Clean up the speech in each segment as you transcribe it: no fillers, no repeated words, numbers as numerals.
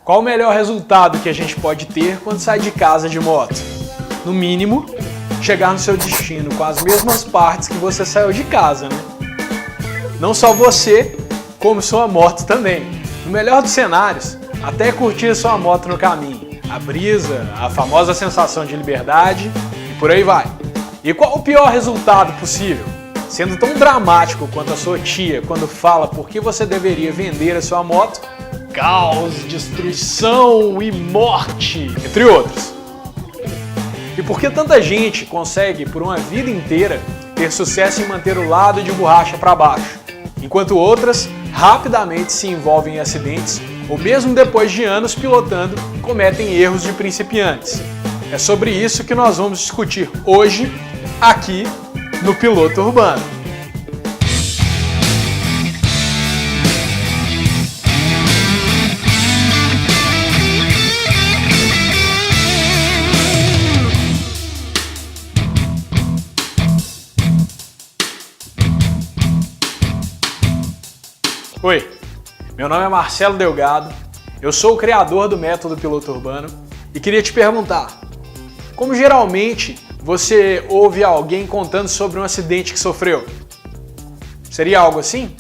Qual o melhor resultado que a gente pode ter quando sai de casa de moto? No mínimo, chegar no seu destino com as mesmas partes que você saiu de casa, né? Não só você, como sua moto também. No melhor dos cenários, até curtir sua moto no caminho. A brisa, a famosa sensação de liberdade e por aí vai. E qual o pior resultado possível? Sendo tão dramático quanto a sua tia quando fala por que você deveria vender a sua moto? Caos, destruição e morte, entre outros. E por que tanta gente consegue, por uma vida inteira, ter sucesso em manter o lado de borracha para baixo, enquanto outras rapidamente se envolvem em acidentes ou mesmo depois de anos pilotando, cometem erros de principiantes? É sobre isso que nós vamos discutir hoje, aqui no Piloto Urbano. Oi, meu nome é Marcelo Delgado, eu sou o criador do método Piloto Urbano e queria te perguntar, como geralmente você ouve alguém contando sobre um acidente que sofreu? Seria algo assim?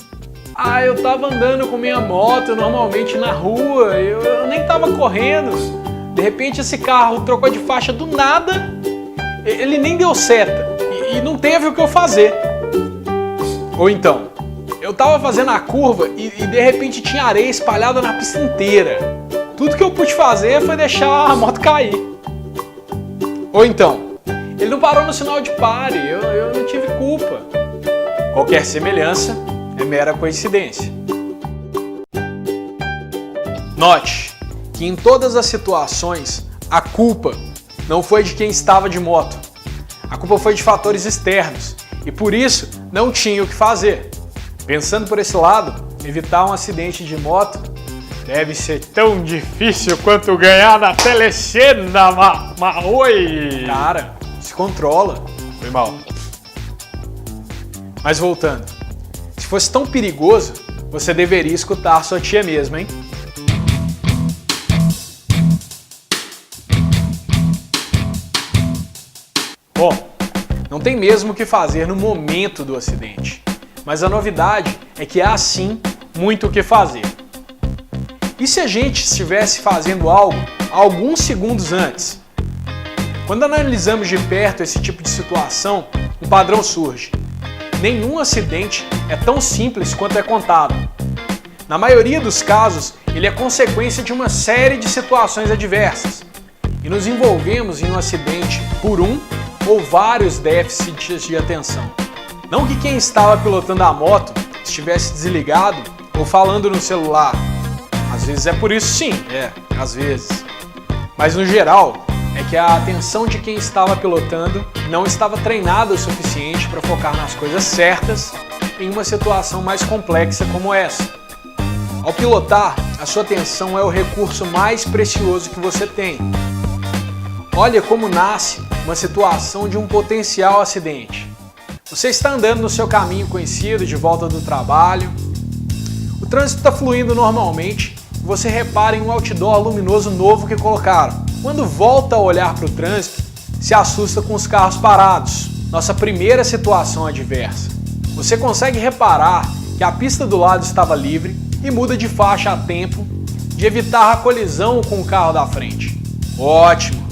Ah, eu tava andando com minha moto normalmente na rua, eu nem tava correndo, de repente esse carro trocou de faixa do nada, ele nem deu seta e não teve o que eu fazer. Ou então, eu tava fazendo a curva e de repente tinha areia espalhada na pista inteira. Tudo que eu pude fazer foi deixar a moto cair. Ou então, ele não parou no sinal de pare, eu não tive culpa. Qualquer semelhança é mera coincidência. Note que em todas as situações a culpa não foi de quem estava de moto. A culpa foi de fatores externos e por isso não tinha o que fazer. Pensando por esse lado, evitar um acidente de moto deve ser tão difícil quanto ganhar na telecena, oi! Cara, se controla. Foi mal. Mas voltando, se fosse tão perigoso, você deveria escutar sua tia mesmo, hein? Bom, não tem mesmo o que fazer no momento do acidente. Mas a novidade é que há sim muito o que fazer. E se a gente estivesse fazendo algo alguns segundos antes? Quando analisamos de perto esse tipo de situação, um padrão surge. Nenhum acidente é tão simples quanto é contado. Na maioria dos casos, ele é consequência de uma série de situações adversas. E nos envolvemos em um acidente por um ou vários déficits de atenção. Não que quem estava pilotando a moto estivesse desligado ou falando no celular. Às vezes é por isso sim, às vezes. Mas no geral, é que a atenção de quem estava pilotando não estava treinada o suficiente para focar nas coisas certas em uma situação mais complexa como essa. Ao pilotar, a sua atenção é o recurso mais precioso que você tem. Olha como nasce uma situação de um potencial acidente. Você está andando no seu caminho conhecido de volta do trabalho. O trânsito está fluindo normalmente e você repara em um outdoor luminoso novo que colocaram. Quando volta a olhar para o trânsito, se assusta com os carros parados. Nossa primeira situação adversa. Você consegue reparar que a pista do lado estava livre e muda de faixa a tempo de evitar a colisão com o carro da frente. Ótimo!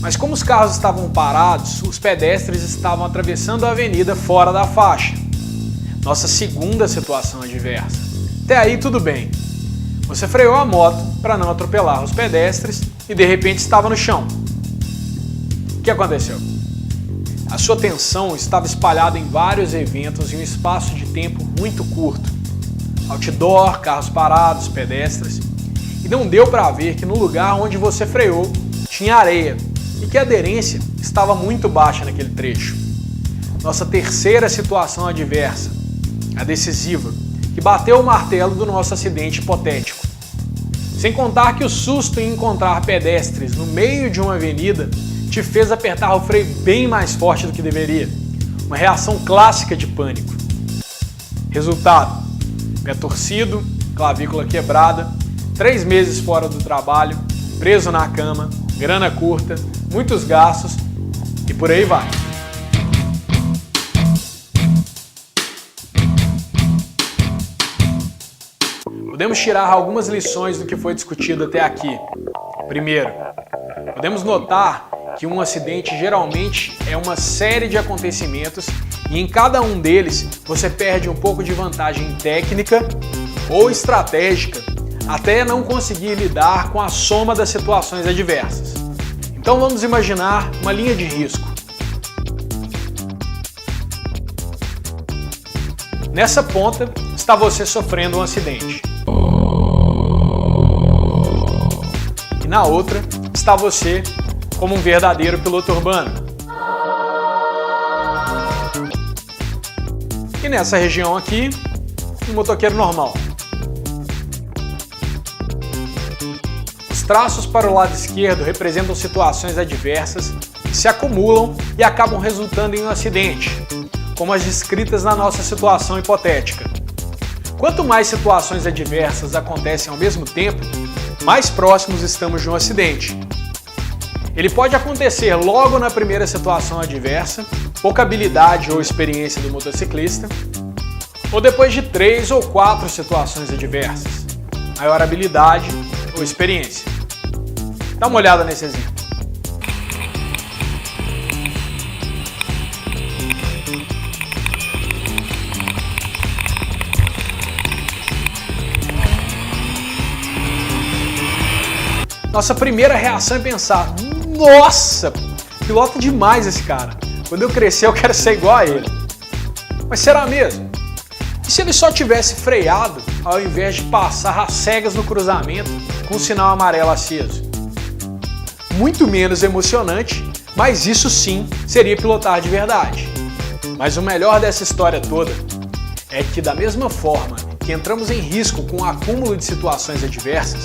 Mas como os carros estavam parados, os pedestres estavam atravessando a avenida fora da faixa. Nossa segunda situação adversa. Até aí tudo bem. Você freou a moto para não atropelar os pedestres e de repente estava no chão. O que aconteceu? A sua atenção estava espalhada em vários eventos em um espaço de tempo muito curto. Outdoor, carros parados, pedestres. E não deu para ver que no lugar onde você freou tinha areia e que a aderência estava muito baixa naquele trecho. Nossa terceira situação adversa, a decisiva, que bateu o martelo do nosso acidente hipotético. Sem contar que o susto em encontrar pedestres no meio de uma avenida te fez apertar o freio bem mais forte do que deveria. Uma reação clássica de pânico. Resultado: pé torcido, clavícula quebrada, 3 meses fora do trabalho, preso na cama, grana curta, muitos gastos e por aí vai. Podemos tirar algumas lições do que foi discutido até aqui. Primeiro, podemos notar que um acidente geralmente é uma série de acontecimentos e em cada um deles você perde um pouco de vantagem técnica ou estratégica até não conseguir lidar com a soma das situações adversas. Então vamos imaginar uma linha de risco. Nessa ponta está você sofrendo um acidente. E na outra está você como um verdadeiro piloto urbano. E nessa região aqui, um motoqueiro normal. Os traços para o lado esquerdo representam situações adversas que se acumulam e acabam resultando em um acidente, como as descritas na nossa situação hipotética. Quanto mais situações adversas acontecem ao mesmo tempo, mais próximos estamos de um acidente. Ele pode acontecer logo na primeira situação adversa, pouca habilidade ou experiência do motociclista, ou depois de 3 ou 4 situações adversas, maior habilidade ou experiência. Dá uma olhada nesse exemplo. Nossa primeira reação é pensar: nossa, pilota demais esse cara. Quando eu crescer eu quero ser igual a ele. Mas será mesmo? E se ele só tivesse freado ao invés de passar às cegas no cruzamento com o sinal amarelo aceso? Muito menos emocionante, mas isso sim seria pilotar de verdade. Mas o melhor dessa história toda é que, da mesma forma que entramos em risco com o acúmulo de situações adversas,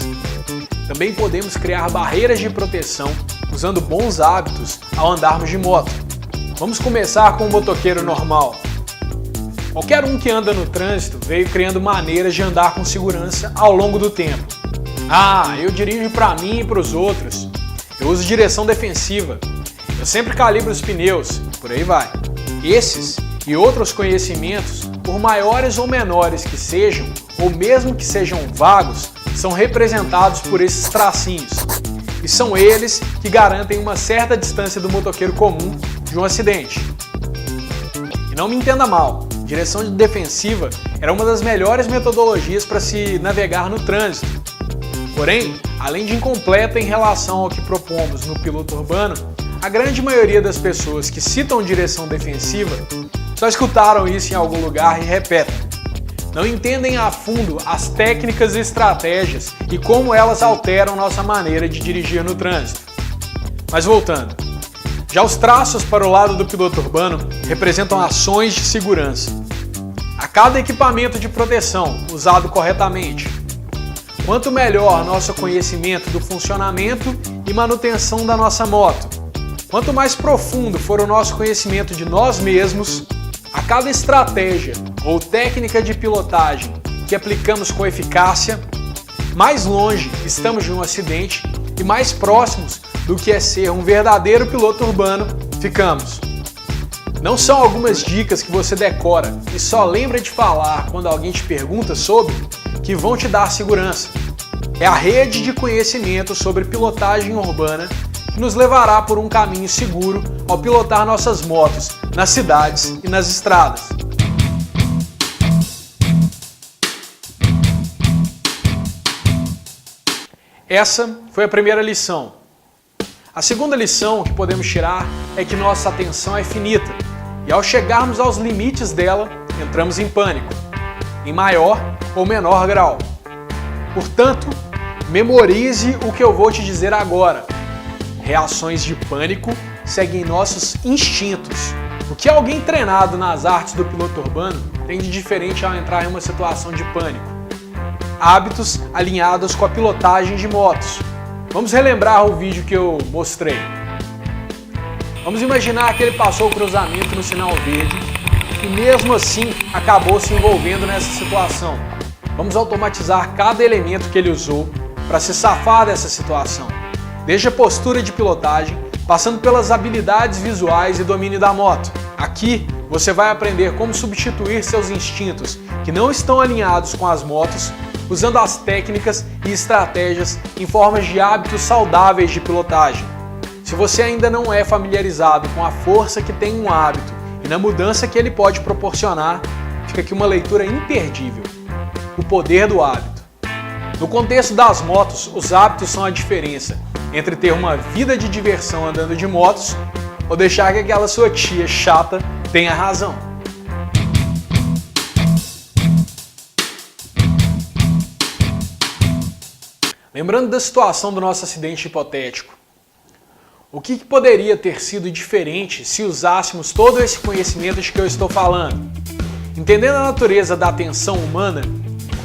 também podemos criar barreiras de proteção usando bons hábitos ao andarmos de moto. Vamos começar com o motoqueiro normal. Qualquer um que anda no trânsito veio criando maneiras de andar com segurança ao longo do tempo. Ah, eu dirijo para mim e para os outros. Eu uso direção defensiva. Eu sempre calibro os pneus. Por aí vai. Esses e outros conhecimentos, por maiores ou menores que sejam, ou mesmo que sejam vagos, são representados por esses tracinhos. E são eles que garantem uma certa distância do motoqueiro comum de um acidente. E não me entenda mal, direção defensiva era uma das melhores metodologias para se navegar no trânsito. Porém, além de incompleta em relação ao que propomos no piloto urbano, a grande maioria das pessoas que citam direção defensiva só escutaram isso em algum lugar e repetem. Não entendem a fundo as técnicas e estratégias e como elas alteram nossa maneira de dirigir no trânsito. Mas voltando, já os traços para o lado do piloto urbano representam ações de segurança. A cada equipamento de proteção usado corretamente, quanto melhor nosso conhecimento do funcionamento e manutenção da nossa moto, quanto mais profundo for o nosso conhecimento de nós mesmos, a cada estratégia ou técnica de pilotagem que aplicamos com eficácia, mais longe estamos de um acidente e mais próximos do que é ser um verdadeiro piloto urbano ficamos. Não são algumas dicas que você decora e só lembra de falar quando alguém te pergunta sobre que vão te dar segurança. É a rede de conhecimento sobre pilotagem urbana que nos levará por um caminho seguro ao pilotar nossas motos nas cidades e nas estradas. Essa foi a primeira lição. A segunda lição que podemos tirar é que nossa atenção é finita e ao chegarmos aos limites dela, entramos em pânico, em maior ou menor grau. Portanto, memorize o que eu vou te dizer agora. Reações de pânico seguem nossos instintos. O que alguém treinado nas artes do piloto urbano tem de diferente ao entrar em uma situação de pânico? Hábitos alinhados com a pilotagem de motos. Vamos relembrar o vídeo que eu mostrei. Vamos imaginar que ele passou o cruzamento no sinal verde e mesmo assim acabou se envolvendo nessa situação. Vamos automatizar cada elemento que ele usou para se safar dessa situação, desde a postura de pilotagem, passando pelas habilidades visuais e domínio da moto. Aqui você vai aprender como substituir seus instintos que não estão alinhados com as motos, usando as técnicas e estratégias em formas de hábitos saudáveis de pilotagem. Se você ainda não é familiarizado com a força que tem um hábito e na mudança que ele pode proporcionar, fica aqui uma leitura imperdível: O Poder do Hábito. No contexto das motos, os hábitos são a diferença entre ter uma vida de diversão andando de motos ou deixar que aquela sua tia chata tenha razão. Lembrando da situação do nosso acidente hipotético, o que poderia ter sido diferente se usássemos todo esse conhecimento de que eu estou falando? Entendendo a natureza da atenção humana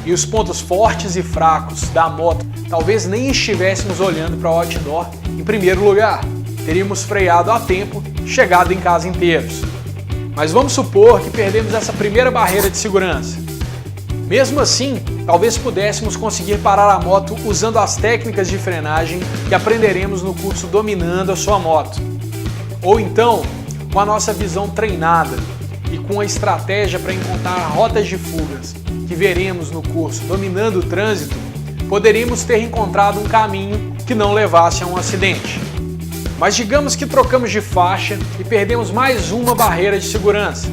e os pontos fortes e fracos da moto, talvez nem estivéssemos olhando para o outdoor em primeiro lugar. Teríamos freado a tempo, chegado em casa inteiros. Mas vamos supor que perdemos essa primeira barreira de segurança. Mesmo assim, talvez pudéssemos conseguir parar a moto usando as técnicas de frenagem que aprenderemos no curso Dominando a Sua Moto. Ou então, com a nossa visão treinada e com a estratégia para encontrar rotas de fugas que veremos no curso Dominando o Trânsito, poderíamos ter encontrado um caminho que não levasse a um acidente. Mas digamos que trocamos de faixa e perdemos mais uma barreira de segurança.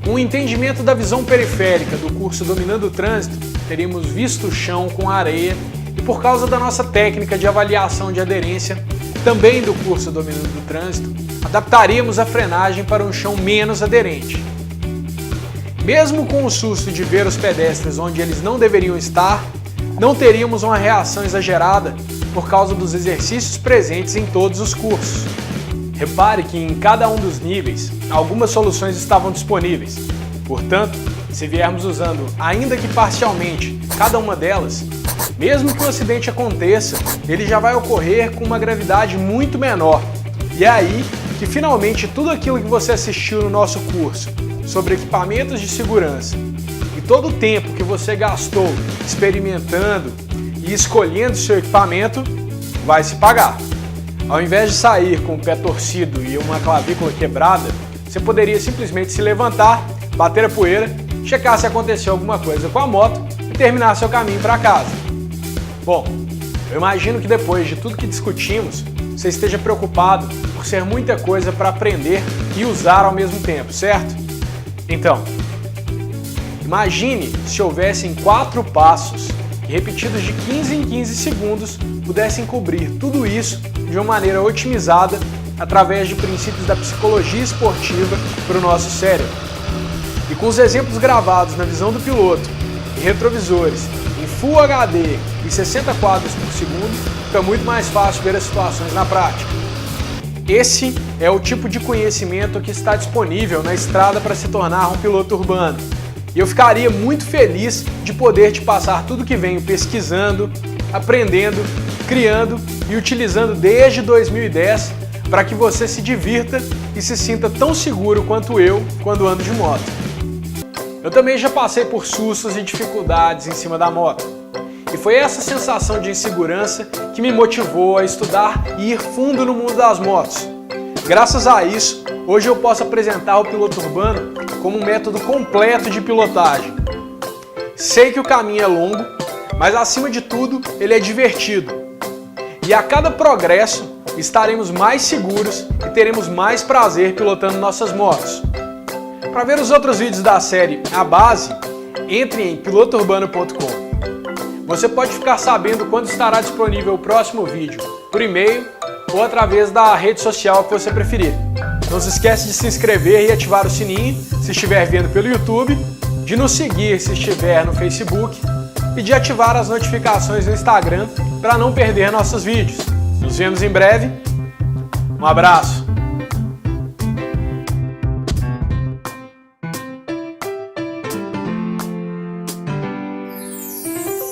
Com o entendimento da visão periférica do curso Dominando o Trânsito, teríamos visto o chão com areia e, por causa da nossa técnica de avaliação de aderência, também do curso Dominando o Trânsito, adaptaríamos a frenagem para um chão menos aderente. Mesmo com o susto de ver os pedestres onde eles não deveriam estar, não teríamos uma reação exagerada por causa dos exercícios presentes em todos os cursos. Repare que em cada um dos níveis, algumas soluções estavam disponíveis. Portanto, se viermos usando, ainda que parcialmente, cada uma delas, mesmo que o acidente aconteça, ele já vai ocorrer com uma gravidade muito menor. E é aí que finalmente tudo aquilo que você assistiu no nosso curso sobre equipamentos de segurança e todo o tempo que você gastou experimentando e escolhendo seu equipamento vai se pagar. Ao invés de sair com o pé torcido e uma clavícula quebrada, você poderia simplesmente se levantar, bater a poeira, checar se aconteceu alguma coisa com a moto e terminar seu caminho para casa. Bom, eu imagino que depois de tudo que discutimos, você esteja preocupado por ser muita coisa para aprender e usar ao mesmo tempo, certo? Então, imagine se houvessem 4 passos que, repetidos de 15 em 15 segundos, pudessem cobrir tudo isso de uma maneira otimizada através de princípios da psicologia esportiva para o nosso cérebro. E com os exemplos gravados na visão do piloto e retrovisores em Full HD e 60 quadros por segundo, fica muito mais fácil ver as situações na prática. Esse é o tipo de conhecimento que está disponível na estrada para se tornar um piloto urbano. E eu ficaria muito feliz de poder te passar tudo que venho pesquisando, aprendendo, criando e utilizando desde 2010 para que você se divirta e se sinta tão seguro quanto eu quando ando de moto. Eu também já passei por sustos e dificuldades em cima da moto. E foi essa sensação de insegurança que me motivou a estudar e ir fundo no mundo das motos. Graças a isso, hoje eu posso apresentar o piloto urbano como um método completo de pilotagem. Sei que o caminho é longo, mas acima de tudo, ele é divertido. E a cada progresso, estaremos mais seguros e teremos mais prazer pilotando nossas motos. Para ver os outros vídeos da série A Base, entre em pilotourbano.com. Você pode ficar sabendo quando estará disponível o próximo vídeo, por e-mail ou através da rede social que você preferir. Não se esquece de se inscrever e ativar o sininho se estiver vendo pelo YouTube, de nos seguir se estiver no Facebook e de ativar as notificações no Instagram para não perder nossos vídeos. Nos vemos em breve. Um abraço!